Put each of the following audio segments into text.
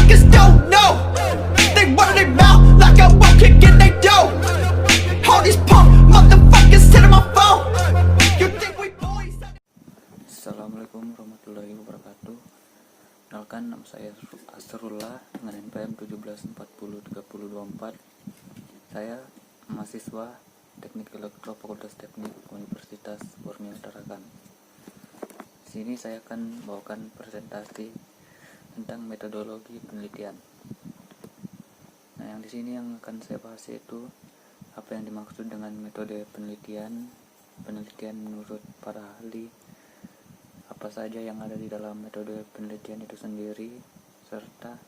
niggas don't know. They run their mouth like I won't kick in they dough. All these punk motherfuckers hitting my phone. You think we boys? Assalamualaikum warahmatullahi wabarakatuh. Kenalkan, nama saya Asrullah dengan NPM 17403024. Saya mahasiswa Teknik Elektro Fakultas Teknik Universitas Borneo Tarakan. Di sini saya akan membawakan presentasi tentang metodologi penelitian. Nah, yang di sini yang akan saya bahas yaitu apa yang dimaksud dengan metode penelitian menurut para ahli, apa saja yang ada di dalam metode penelitian itu sendiri, serta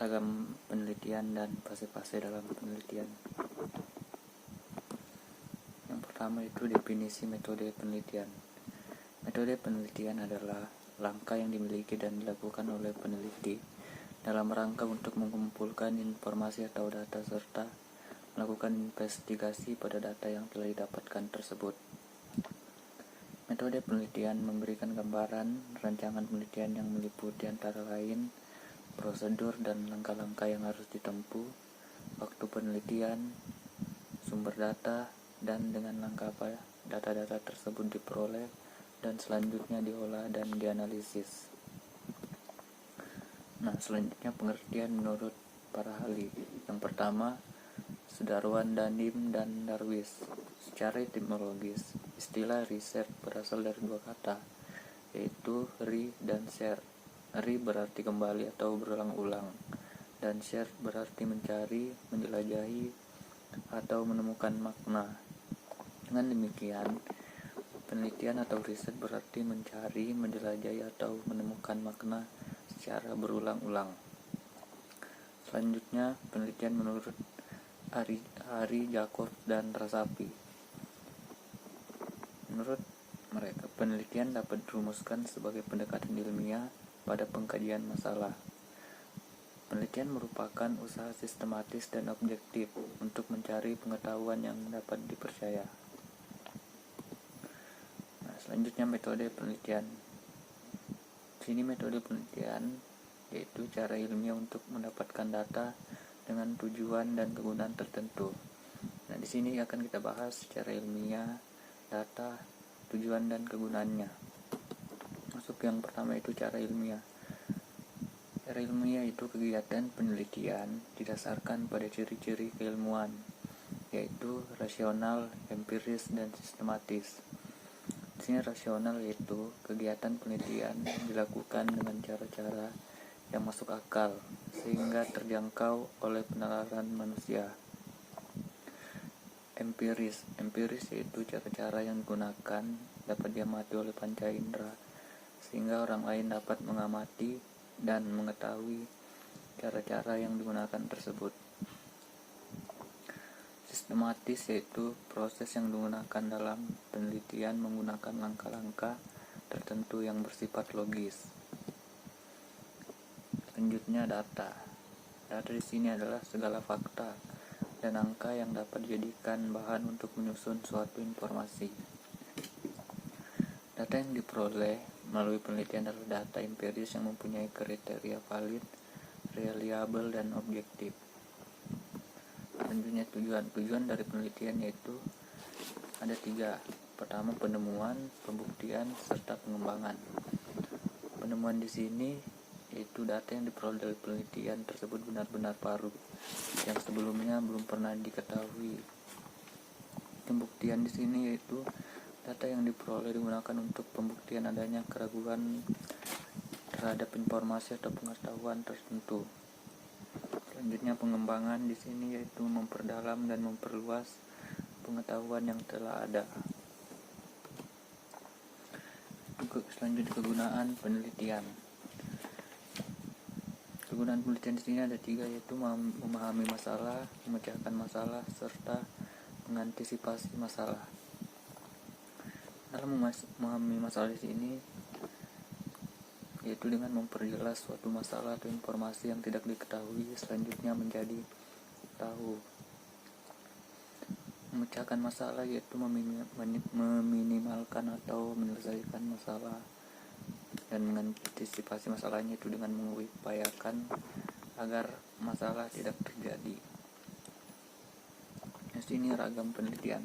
ragam penelitian dan fase-fase dalam penelitian. Yang pertama itu definisi metode penelitian. Metode penelitian adalah langkah yang dimiliki dan dilakukan oleh peneliti dalam rangka untuk mengumpulkan informasi atau data serta melakukan investigasi pada data yang telah didapatkan tersebut. Metode penelitian memberikan gambaran rancangan penelitian yang meliputi antara lain prosedur dan langkah-langkah yang harus ditempuh, waktu penelitian, sumber data, dan dengan langkah apa data-data tersebut diperoleh dan selanjutnya diolah dan dianalisis. Nah, selanjutnya pengertian menurut para ahli. Yang pertama, Sudarwan, Danim, dan Darwis. Secara etimologis, istilah riset berasal dari dua kata, yaitu re dan share. Re berarti kembali atau berulang-ulang, dan share berarti mencari, menjelajahi, atau menemukan makna. Dengan demikian, penelitian atau riset berarti mencari, menjelajahi, atau menemukan makna secara berulang-ulang. Selanjutnya, penelitian menurut Ari, Jacob, dan Rasapi. Menurut mereka, penelitian dapat dirumuskan sebagai pendekatan ilmiah pada pengkajian masalah. Penelitian merupakan usaha sistematis dan objektif untuk mencari pengetahuan yang dapat dipercaya. Selanjutnya, metode penelitian. Di sini metode penelitian yaitu cara ilmiah untuk mendapatkan data dengan tujuan dan kegunaan tertentu. Nah, di sini akan kita bahas secara ilmiah data, tujuan dan kegunaannya. Masuk yang pertama itu cara ilmiah. Cara ilmiah itu kegiatan penelitian didasarkan pada ciri-ciri keilmuan, yaitu rasional, empiris, dan sistematis. Di sini rasional yaitu kegiatan penelitian dilakukan dengan cara-cara yang masuk akal sehingga terjangkau oleh penalaran manusia. Empiris yaitu cara-cara yang digunakan dapat diamati oleh panca indera sehingga orang lain dapat mengamati dan mengetahui cara-cara yang digunakan tersebut. Sistematis yaitu proses yang digunakan dalam penelitian menggunakan langkah-langkah tertentu yang bersifat logis. Selanjutnya data. Data di sini adalah segala fakta dan angka yang dapat dijadikan bahan untuk menyusun suatu informasi. Data yang diperoleh melalui penelitian adalah data empiris yang mempunyai kriteria valid, reliabel, dan objektif. Selanjutnya tujuan dari penelitian yaitu ada 3. Pertama, penemuan, pembuktian, serta pengembangan. Penemuan di sini yaitu data yang diperoleh dari penelitian tersebut benar-benar baru, yang sebelumnya belum pernah diketahui. Pembuktian di sini yaitu data yang diperoleh digunakan untuk pembuktian adanya keraguan terhadap informasi atau pengetahuan tertentu. Selanjutnya pengembangan di sini yaitu memperdalam dan memperluas pengetahuan yang telah ada. Selanjutnya kegunaan penelitian. Kegunaan penelitian di sini ada 3 yaitu memahami masalah, memecahkan masalah, serta mengantisipasi masalah. Dalam memahami masalah di sini yaitu dengan memperjelas suatu masalah atau informasi yang tidak diketahui selanjutnya menjadi tahu. Memecahkan masalah yaitu meminimalkan atau menyelesaikan masalah dan mengantisipasi masalahnya itu dengan mengupayakan agar masalah tidak terjadi. Di sini ragam penelitian.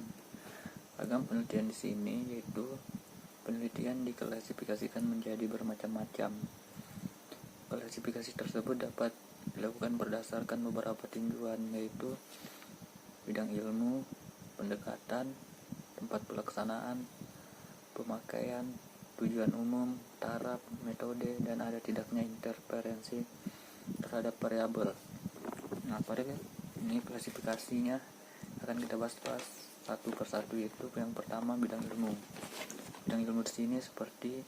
Ragam penelitian di sini yaitu penelitian diklasifikasikan menjadi bermacam-macam. Klasifikasi tersebut dapat dilakukan berdasarkan beberapa tinjauan, yaitu bidang ilmu, pendekatan, tempat pelaksanaan, pemakaian, tujuan umum, taraf, metode, dan ada tidaknya interferensi terhadap variabel. Nah, pada ini klasifikasinya akan kita bahas satu persatu, yaitu yang pertama bidang ilmu. Bidang ilmu di sini seperti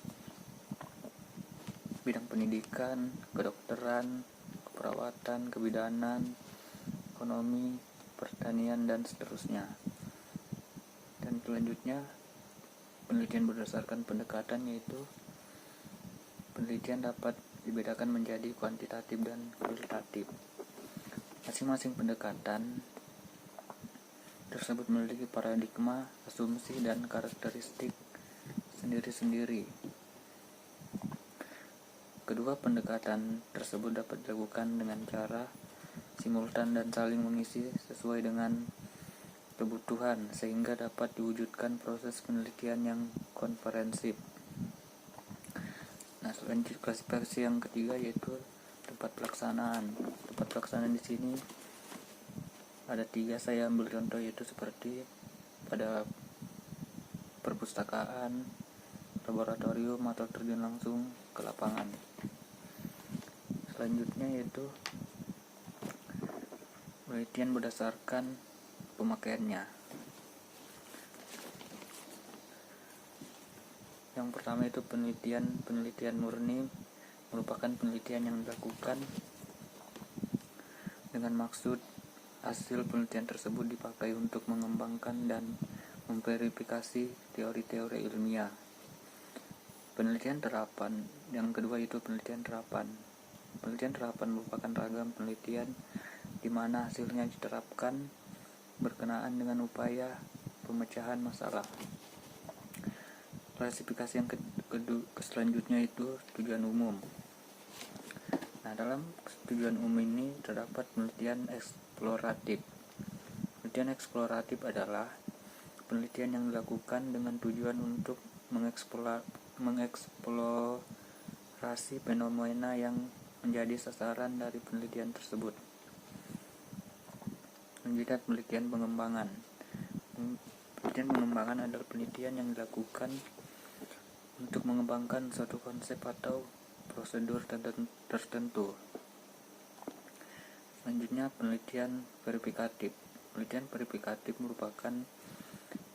bidang pendidikan, kedokteran, keperawatan, kebidanan, ekonomi, pertanian, dan seterusnya. Dan selanjutnya penelitian berdasarkan pendekatan, yaitu penelitian dapat dibedakan menjadi kuantitatif dan kualitatif. Masing-masing pendekatan tersebut memiliki paradigma, asumsi, dan karakteristik sendiri-sendiri. Kedua pendekatan tersebut dapat dilakukan dengan cara simultan dan saling mengisi sesuai dengan kebutuhan, sehingga dapat diwujudkan proses penelitian yang komprehensif. Nah, selanjutnya klasifikasi yang ketiga yaitu tempat pelaksanaan. Tempat pelaksanaan di sini ada 3, saya ambil contoh, yaitu seperti pada perpustakaan, laboratorium, atau terjun langsung ke lapangan. Selanjutnya yaitu penelitian berdasarkan pemakaiannya. Yang pertama itu penelitian murni, merupakan penelitian yang dilakukan dengan maksud hasil penelitian tersebut dipakai untuk mengembangkan dan memverifikasi teori-teori ilmiah. Penelitian terapan. Yang kedua itu penelitian terapan. Penelitian terapan merupakan ragam penelitian di mana hasilnya diterapkan berkenaan dengan upaya pemecahan masalah. Klasifikasi yang selanjutnya itu tujuan umum. Nah, dalam tujuan umum ini terdapat penelitian eksploratif. Penelitian eksploratif adalah penelitian yang dilakukan dengan tujuan untuk mengeksplorasi fenomena yang menjadi sasaran dari penelitian tersebut. Selanjutnya penelitian pengembangan. Penelitian pengembangan adalah penelitian yang dilakukan untuk mengembangkan suatu konsep atau prosedur tertentu. Selanjutnya penelitian verifikatif. Penelitian verifikatif merupakan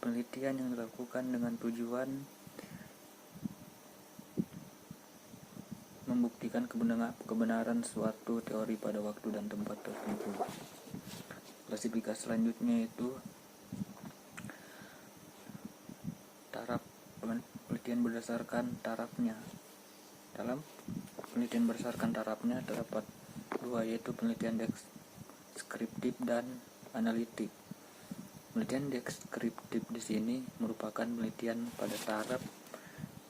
penelitian yang dilakukan dengan tujuan membuktikan kebenaran suatu teori pada waktu dan tempat tertentu. Klasifikasi selanjutnya itu taraf. Penelitian berdasarkan tarafnya. Dalam penelitian berdasarkan tarafnya terdapat 2, yaitu penelitian deskriptif dan analitik. Penelitian deskriptif di sini merupakan penelitian pada taraf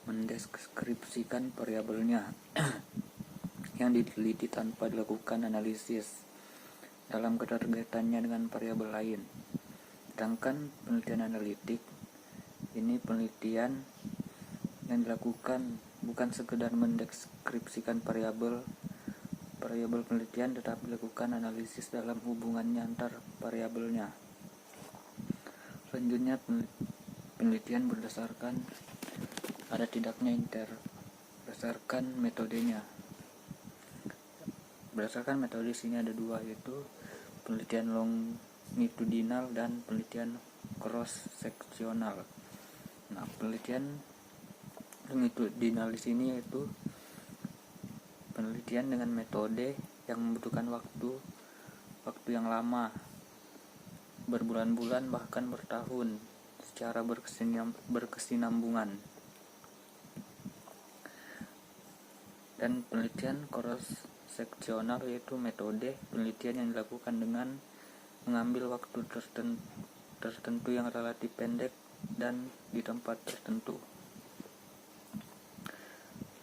mendeskripsikan variabelnya yang diteliti tanpa dilakukan analisis dalam keterkaitannya dengan variabel lain. Sedangkan penelitian analitik ini penelitian yang dilakukan bukan sekedar mendeskripsikan variabel penelitian, tetapi dilakukan analisis dalam hubungannya antar variabelnya. Selanjutnya penelitian berdasarkan ada tidaknya berdasarkan metodenya. Berdasarkan metode sini ada 2, yaitu penelitian longitudinal dan penelitian cross seksional. Nah, penelitian longitudinal di sini yaitu penelitian dengan metode yang membutuhkan waktu yang lama, berbulan-bulan bahkan bertahun, secara berkesinambungan. Dan penelitian cross seksional yaitu metode penelitian yang dilakukan dengan mengambil waktu tertentu yang relatif pendek dan di tempat tertentu.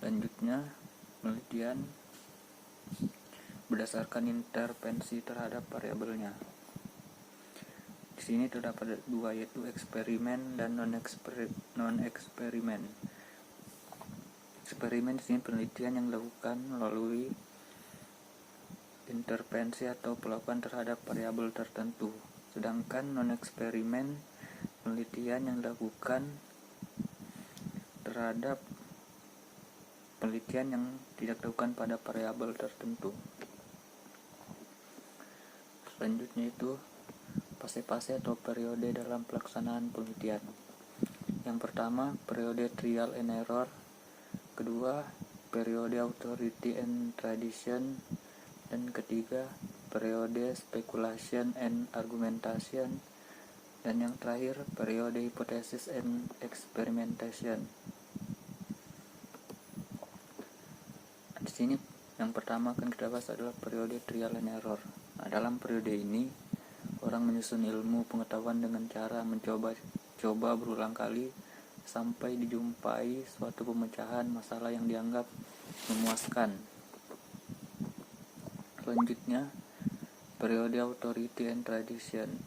Selanjutnya, penelitian berdasarkan intervensi terhadap variabelnya. Di sini terdapat dua, yaitu eksperimen dan non-eksperimen. Eksperimen di sini penelitian yang dilakukan melalui intervensi atau perlakuan terhadap variabel tertentu. Sedangkan non-eksperimen penelitian yang dilakukan terhadap penelitian yang tidak dilakukan pada variabel tertentu. Selanjutnya itu fase-fase atau periode dalam pelaksanaan penelitian. Yang pertama, periode trial and error. Kedua, periode authority and tradition. Dan ketiga, periode speculation and argumentation. Dan yang terakhir, periode hypothesis and experimentation. Di sini yang pertama akan kita bahas adalah periode trial and error. Nah, dalam periode ini orang menyusun ilmu pengetahuan dengan cara mencoba berulang kali sampai dijumpai suatu pemecahan masalah yang dianggap memuaskan. Selanjutnya, periode authority and tradition.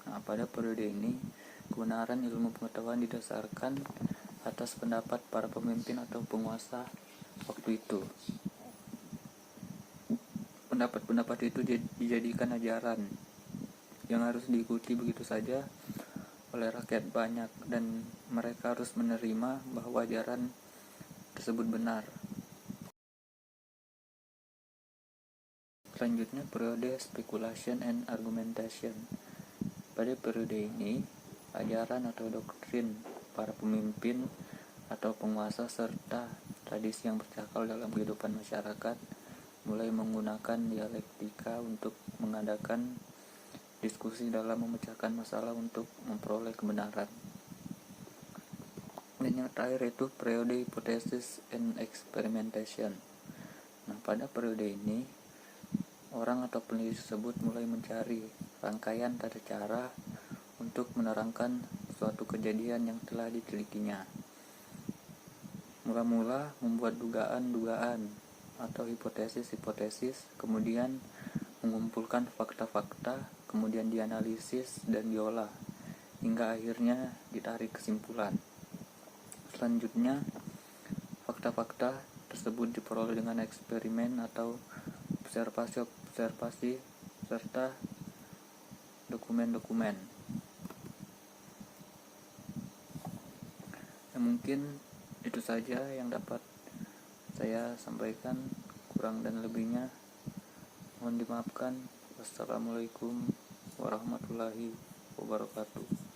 Nah, pada periode ini kebenaran ilmu pengetahuan didasarkan atas pendapat para pemimpin atau penguasa waktu itu. Pendapat itu dijadikan ajaran yang harus diikuti begitu saja oleh rakyat banyak, dan mereka harus menerima bahwa ajaran tersebut benar. Selanjutnya, periode speculation and argumentation. Pada periode ini, ajaran atau doktrin para pemimpin atau penguasa serta tradisi yang bercakap dalam kehidupan masyarakat mulai menggunakan dialektika untuk mengadakan diskusi dalam memecahkan masalah untuk memperoleh kebenaran. Dan yang terakhir itu periode hypothesis and experimentation. Nah, pada periode ini orang atau peneliti tersebut mulai mencari rangkaian tata cara untuk menerangkan suatu kejadian yang telah ditelikinya. Mula-mula membuat dugaan-dugaan atau hipotesis-hipotesis, kemudian mengumpulkan fakta-fakta, kemudian dianalisis dan diolah, hingga akhirnya ditarik kesimpulan. Selanjutnya, fakta-fakta tersebut diperoleh dengan eksperimen atau observasi serta dokumen-dokumen. Ya, mungkin itu saja yang dapat saya sampaikan, kurang dan lebihnya mohon dimaafkan. Wassalamualaikum warahmatullahi wabarakatuh.